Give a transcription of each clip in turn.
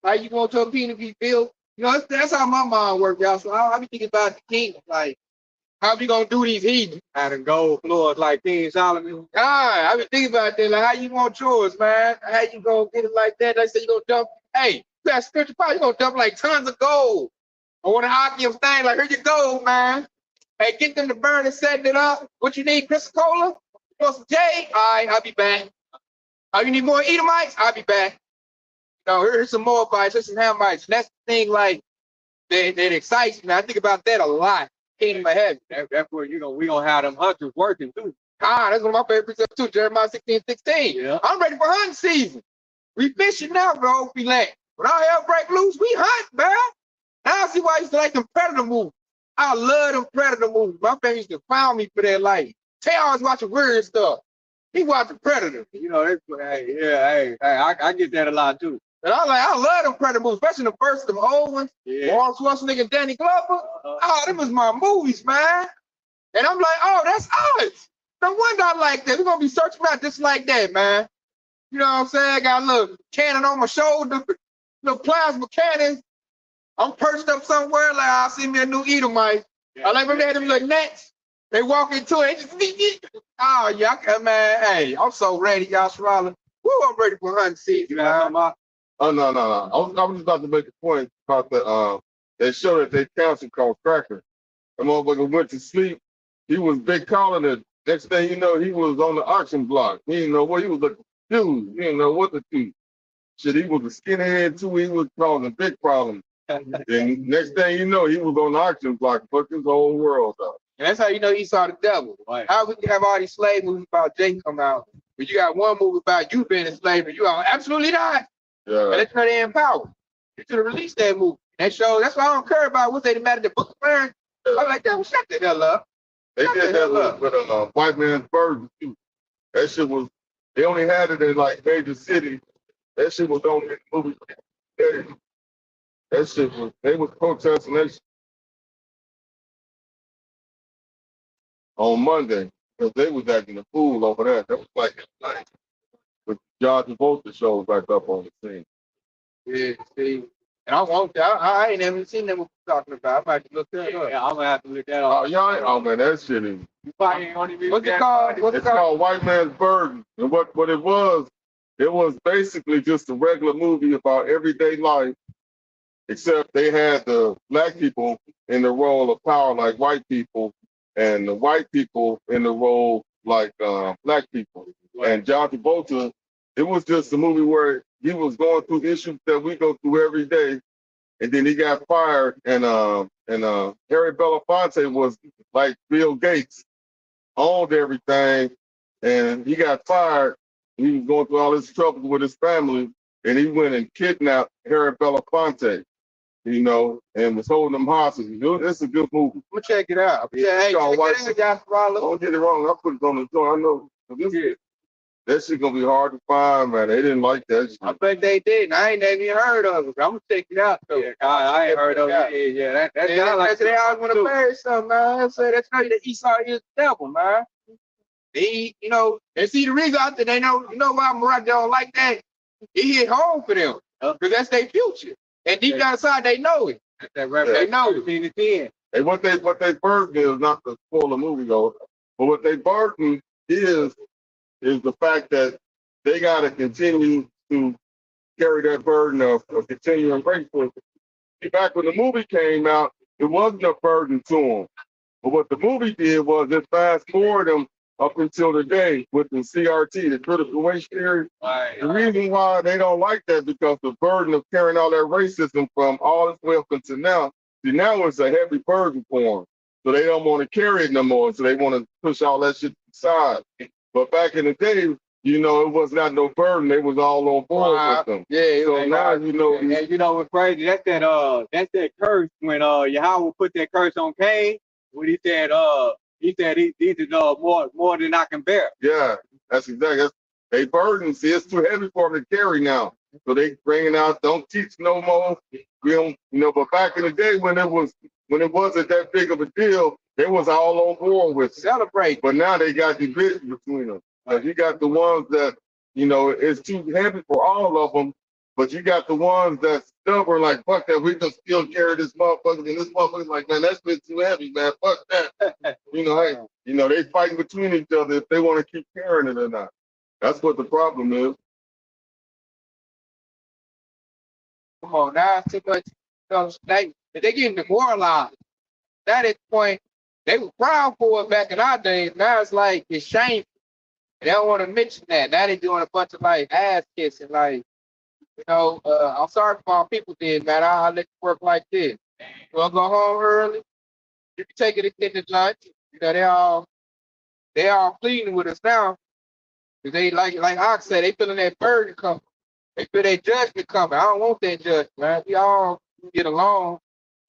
How you gonna tell people to be built? You know, that's how my mind works, y'all. So I be thinking about the kingdom, like how we gonna do these heathens? Out of gold floors like King Solomon. I be thinking about that, like how you gonna yours, man? How you gonna get it like that? They say you gonna dump. Hey, that spiritual power, you gonna dump like tons of gold. I want to Oculus thing, like here you go, man. Hey, get them to burn and set it up. What you need, Crystal Cola? You want some J? All right, I'll be back. Oh, you need more Edomites? I'll be back. No, here's some more bites, here's some Hamites. And that's the thing, like, that excites me. I think about that a lot. Kingdom of heaven. That's where, you know, we gonna have them hunters working too. That's one of my favorite precepts too, Jeremiah 16:16. Yeah. I'm ready for hunting season. We fishing now, bro. We land. When our hell break loose, we hunt, man. Now I see why I used to like them predator movies. I love them predator movies. My family used to clown me for that. Like, Tay always watching weird stuff. He watching Predator. You know, that's I get that a lot too. And I love them Predator movies, especially the first, them old ones. Yeah. Arnold Schwarzenegger and Danny Glover. Oh, them was my movies, man. And I'm like, oh, that's us. No wonder I like that. We're gonna be searching out just like that, man. You know what I'm saying? I got a little cannon on my shoulder, little plasma cannons. I'm perched up somewhere, like I'll see me a new Edomite. I like when they had them little nets. They walk into it. Oh, yeah, man. Hey, I'm so ready, y'all. Woo, I'm ready for hunting season, man. Oh, no. I was just about to make a point about the, they show that they canceled called Cracker. The motherfucker went to sleep. He was big calling it. Next thing you know, he was on the auction block. He didn't know what he was looking for. He didn't know what to do. Shit, he was a skinhead too. He was causing big problems. And next thing you know, he was on the auction block, fucking his whole world up. And that's how you know Esau the devil. Right. How we can have all these slave movies about Jake come out, but you got one movie about you being a slave, and you are absolutely not. Yeah. And they're trying to empower. You should have released that movie. That show, that's why I don't care about what they matter the book of Aaron. I'm like, that shut the hell up. They did that with a white man's burden too. That shit was, they only had it in like major cities. That shit was only in movie. That shit was, they was protesting that shit on Monday because they was acting a fool over that. That was like with John Travolta shows back up on the scene. Yeah, see. And I ain't never seen them talking about. I might look that up. Yeah, I'm gonna have to look that up. Oh, y'all, oh man, that shit is. What's it called? It's called White Man's Burden. And what it was basically just a regular movie about everyday life, except they had the black people in the role of power like white people, and the white people in the role like black people. And John Travolta, it was just a movie where he was going through issues that we go through every day, and then he got fired. And Harry Belafonte was like Bill Gates, owned everything, and he got fired. He was going through all this trouble with his family, and he went and kidnapped Harry Belafonte, you know, and was holding him hostage. It's a good movie. We'll check it out. Yeah, hey, don't get it wrong. I put it on the door. I know. That shit gonna be hard to find, man. They didn't like that shit. I bet they did. I ain't never even heard of it. I'm gonna check it out though. Yeah, I ain't heard of it. Yeah, that's they always want to bury something, man. I say that's how the Esau is the devil, man. They, you know, and see the reason I think they know, you know why Mariah don't like that? He hit home for them because that's their future. And deep down inside, they know it. They know it. And what they burden is not to spoil the movie though, but what they burden is the fact that they got to continue to carry that burden of continuing racism. Back when the movie came out, it wasn't a burden to them. But what the movie did was it fast forward them up until today with the CRT, the critical race theory. The reason why they don't like that because the burden of carrying all that racism from all this way up until now, see now it's a heavy burden for them. So they don't want to carry it no more. So they want to push all that shit aside. But back in the day, you know, it was not no burden. They was all on board with them. Yeah. So now, you know. And you know what's crazy? That's that curse when Yahweh put that curse on Cain. When he said these is more than I can bear. Yeah, that's exactly. They burden. See, it's too heavy for them to carry now. So they bringing out, don't teach no more. We don't, you know. But back in the day when it wasn't that big of a deal, they was all on board with celebrate. But now they got division between them. Like you got the ones that, you know, it's too heavy for all of them, But you got the ones that's stubborn, like, fuck that, we can still carry this motherfucker. And this motherfucker's like, man, that's been too heavy, man. Fuck that. They fighting between each other if they want to keep carrying it or not. That's what the problem is. Come on, now it's too much. They getting demoralized. At this point, they were proud for it back in our days. Now it's like it's shameful. They don't want to mention that. Now they doing a bunch of like ass kissing, like, I'm sorry for all people did, man. I'll let you work like this. You wanna go home early? You can take it to get the lunch. They all pleading with us now. Cause they like Ox said, they feeling that burden coming. They feel that judgment coming. I don't want that judgment, man. We all get along.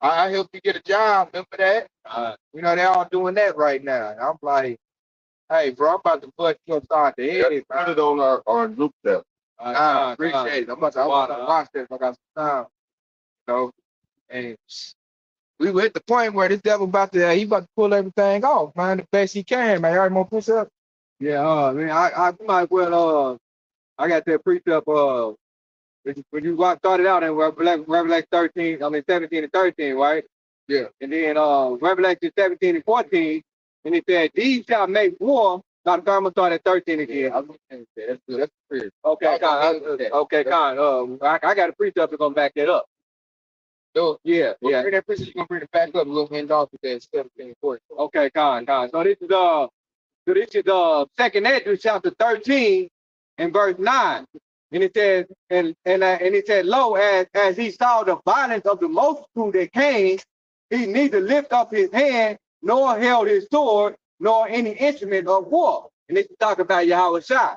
I help you get a job. Remember that? They all doing that right now. And I'm like, hey, bro, I'm about to bust your side the head. Put it on our group chat. I appreciate it. I want to watch this. I got some time. And we were at the point where this devil about to pull everything off, man, the best he can, man. Y'all want to push up? Yeah, man, I might well, I got that precept, when you started out in Revelation 13, 17 and 13, right? Yeah. And then Revelation 17 and 14, and it said, these shall make war. Now I'm gonna start at 13 again. That's good. That's good. Okay, Con. I got a precept that's gonna back that up. So yeah. Bring that precept, you're gonna bring it back up. We'll end off with that 17 and 14. Okay, Con. So this is Second Ezra chapter 13 and verse 9. And it says, and it said, lo, as he saw the violence of the multitude that came, he neither lift up his hand, nor held his sword, nor any instrument of war. And this is talking about Yahweh Shai.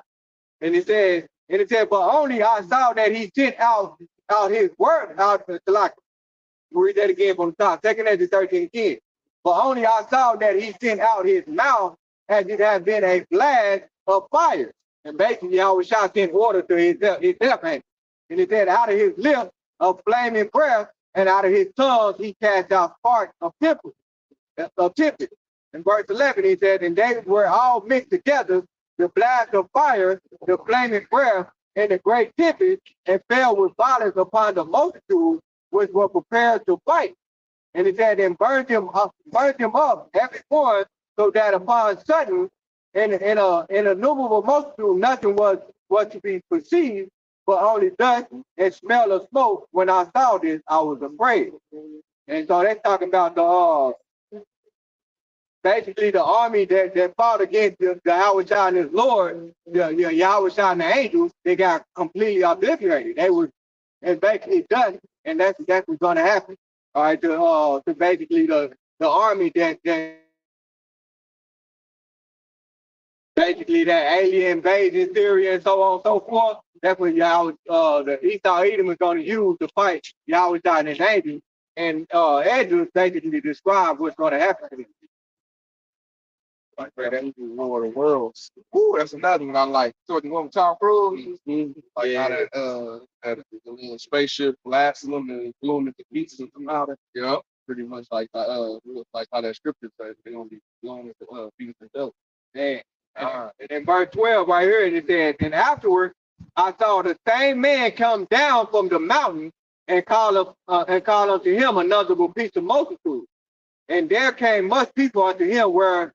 And it says, but only I saw that he sent out his word out to like. Read that again from the top. Second Ezra 13:10. But only I saw that he sent out his mouth as it had been a blast of fire. And basically, Yahweh Shai sent order to his left hand. And it said, out of his lips a flaming breath, and out of his tongue he cast out sparks of tempest. In verse 11, he said, and they were all mixed together, the blast of fire, the flaming breath, and the great tempest, and fell with violence upon the multitude which were prepared to fight. And he said, and burned them up, every one, so that upon sudden, in a innumerable multitude, nothing was to be perceived, but only dust and smell of smoke. When I saw this, I was afraid. And so they're talking about basically the army that fought against the Yahweh Shai and his Lord, the Yahweh Shai and the angels. They got completely obliterated. They were basically done, and that's what's going to happen. All right, to basically the army that basically that alien invasion theory and so on and so forth. That's what the Esau Edom is going to use to fight Yahweh Shai and his angels. And Ezra basically describe what's going to happen to them. Like that is War of the Worlds. Ooh, that's another one I like. So you want to talk through? Like how that the spaceship blasting them and blowing the pieces and come out. Yeah, pretty much like how that scripture says they're gonna be blown into pieces and dust. And in verse 12 right here it says, and afterwards I saw the same man come down from the mountain and call unto him another piece of multitude. And there came much people unto him, where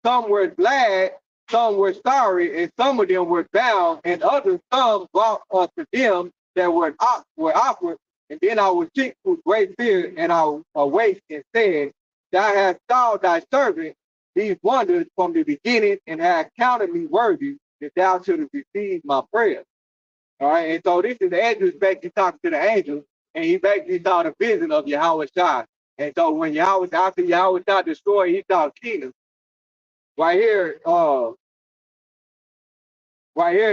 some were glad, some were sorry, and some of them were bound, and others some brought unto them that were awkward. And then I was sick with great fear, and I awaked and said, thou hast saw thy servant these wonders from the beginning, and hast counted me worthy that thou shouldst receive my prayer. All right, and so this is the angel basically talking to the angel, and he basically saw the vision of Yahweh Shai. And so when after Yahweh Shai destroyed, he saw kingdom. Right here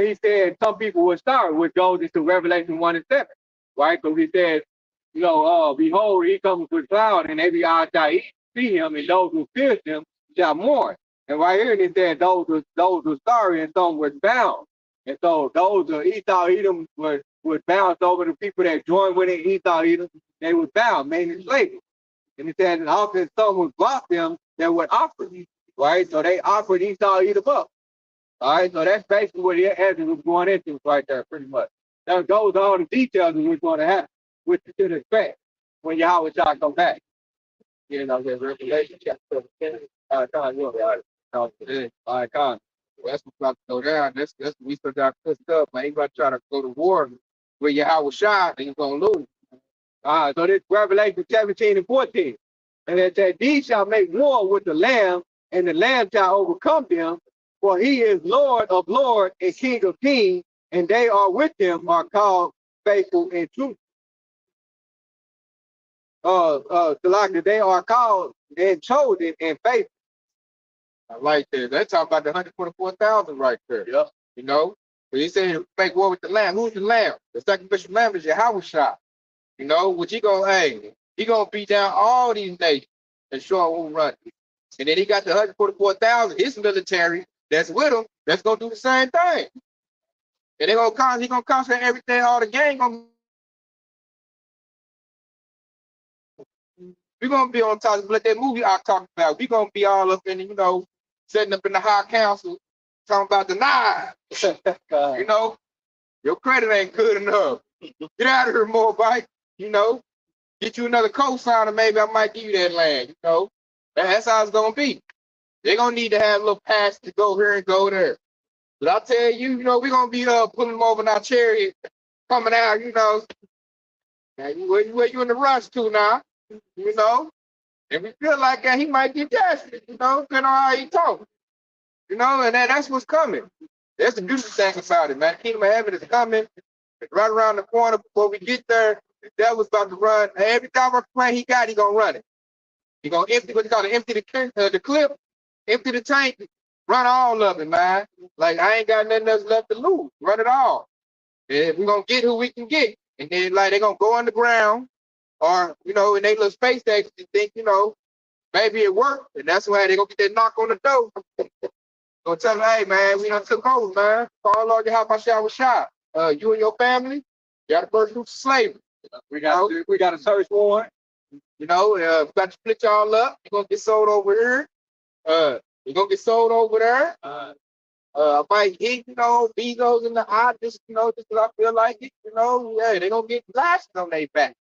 he said some people were sorry, which goes into Revelation 1 and 7. Right? Because he said, behold, he comes with cloud, and every eye shall see him, and those who pierce him shall mourn. And right here he said those were sorry and some were bound. And so those Esau Edom was bound over the people that joined with it, Esau Edom, they were bound, mainly slavery. And he said, and often some would block them that would offer. Right? So they offered Esau Edom up. All right, so that's basically what Ezra was going into right there, pretty much. those are all the details of what's going to happen, what you should expect when Yahweh Shah come back. You know, there's Revelation chapter 10. Con, you're right. All right, Con. Well, that's what's about to go down. That's we still got pissed up, man. He's about to try to go to war with Yahweh Shah, and he's going to lose. So this Revelation 17 and 14. And it said, these shall make war with the Lamb, and the Lamb shall overcome them, for he is Lord of lords and King of kings, and they are with him are called faithful and true. They are called and chosen and faithful. I like that. That's talking about the 124,000 right there. Yep. You know, but he said make war with the Lamb. Who's the Lamb? The sacrificial Lamb is Yahweh Shah. You know, what he gonna beat down all these nations and show them who run. And then he got the 144,000, his military that's with him, that's gonna do the same thing. And he gonna concentrate everything, all the gang gonna. We're gonna be on top of let that movie I talked about. We're gonna be all up in, you know, setting up in the high council, talking about the knives. You know, your credit ain't good enough. Get out of here, Moabite. You know, get you another co-signer, maybe I might give you that land. You know, that's how it's gonna be. They're gonna need to have a little pass to go here and go there. But I tell you, you know, we're gonna be pulling them over in our chariot, coming out, you know. Where you in the rush to now? You know, and we feel like he might get desperate, you know, depending on how he talk. You know, and that's what's coming. That's the beautiful thing about it, man. Kingdom of Heaven is coming. It's right around the corner. Before we get there, the devil's about to run. Every dollar plan he got, he gonna run it. He gonna empty what they call it, empty the clip, empty the tank, run all of it, man. Like I ain't got nothing else left to lose. Run it all. And we're gonna get who we can get. And then like they're gonna go on the ground. Or, you know, in their little space station, you think, you know, maybe it worked. And that's why they're going to get that knock on the door. Going to tell them, hey, man, we done took over, man. Call Lord your house, my shower shot. You and your family, you got to burst through slavery. We got a search warrant. You know, we got to split y'all up. You're going to get sold over here. You're going to get sold over there. I might hit, you know, Bezos in the eye, just, you know, just because I feel like it. You know, yeah, they're going to get lashes on their back.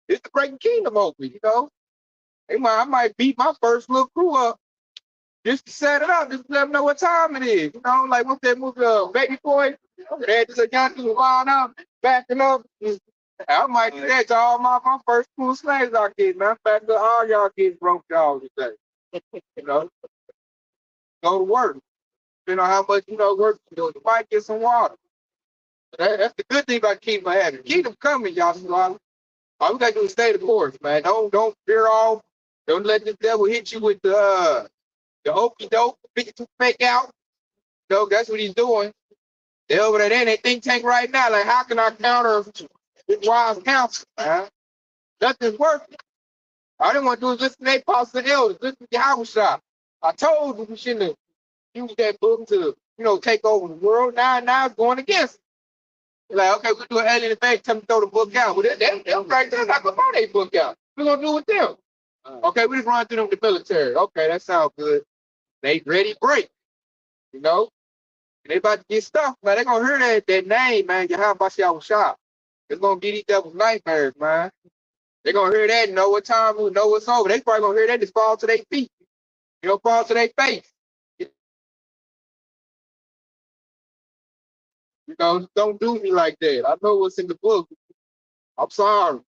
It's the breaking kingdom over, you know. I might beat my first little crew up just to set it up, just to let them know what time it is. You know, like what's that movie, Baby Boy? They had just a young dude wind up, backing up. I might do that to all my first crew of slaves I get, man. Back to all y'all getting broke y'all today. You know, go to work. Depending on how much, you know, work you do. You might get some water. That's the good thing about Kingdom having. Kingdom coming, y'all. All we gotta do is stay the course, man. Don't veer off. Don't let the devil hit you with the okey doke, fake out. No, that's what he's doing. They're over there in their think tank right now. Like, how can I counter with wise counsel? Nothing's working. All they want to do is listen to their apostles and elders, listen to Yahweh Shah. I told you we shouldn't have used that book to, you know, take over the world. Now it's going against it. Like, okay, we'll do an alien effect, tell them to throw the book out. Well, they're right there, not going to throw their book out. We're going to do with them. Okay, we just run through them with the military. Okay, that sounds good. They ready, break. You know? And they about to get stuff, man. They're going to hear that name, man. Yahweh Shah. It's going to get these devils nightmares, man. They're going to hear that and know what time, know what's over. They probably going to hear that just fall to their feet. You know, fall to their face. You know, don't do me like that. I know what's in the book. I'm sorry.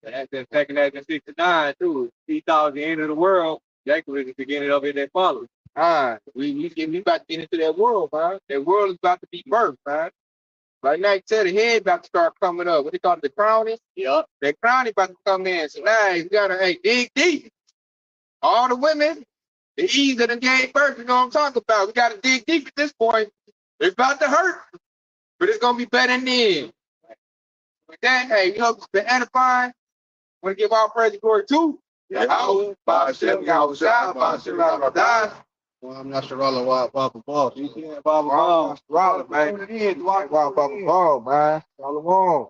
That's back in 1969 too. He thought the end of the world. Jacob was the beginning of it that followed. We about to get into that world, man. That world is about to be birthed, man. Right now, you tell the head about to start coming up. What they call it, the crowning? Yep. That crowning about to come in. So now you gotta dig deep. All the women, the Eves that gave birth, you know what I'm talking about. We gotta dig deep at this point. It's about to hurt. But it's gonna be better than then. With that, hey, you know, it's been edifying. Want to give all praise and glory to Yahweh, Ba'ashem, Yahweh Shah, Ba'ashem, Yahweh Shah. Well, I'm not sure all Papa Paul. Baba Ball, man. Baba Ball, man. Shalom.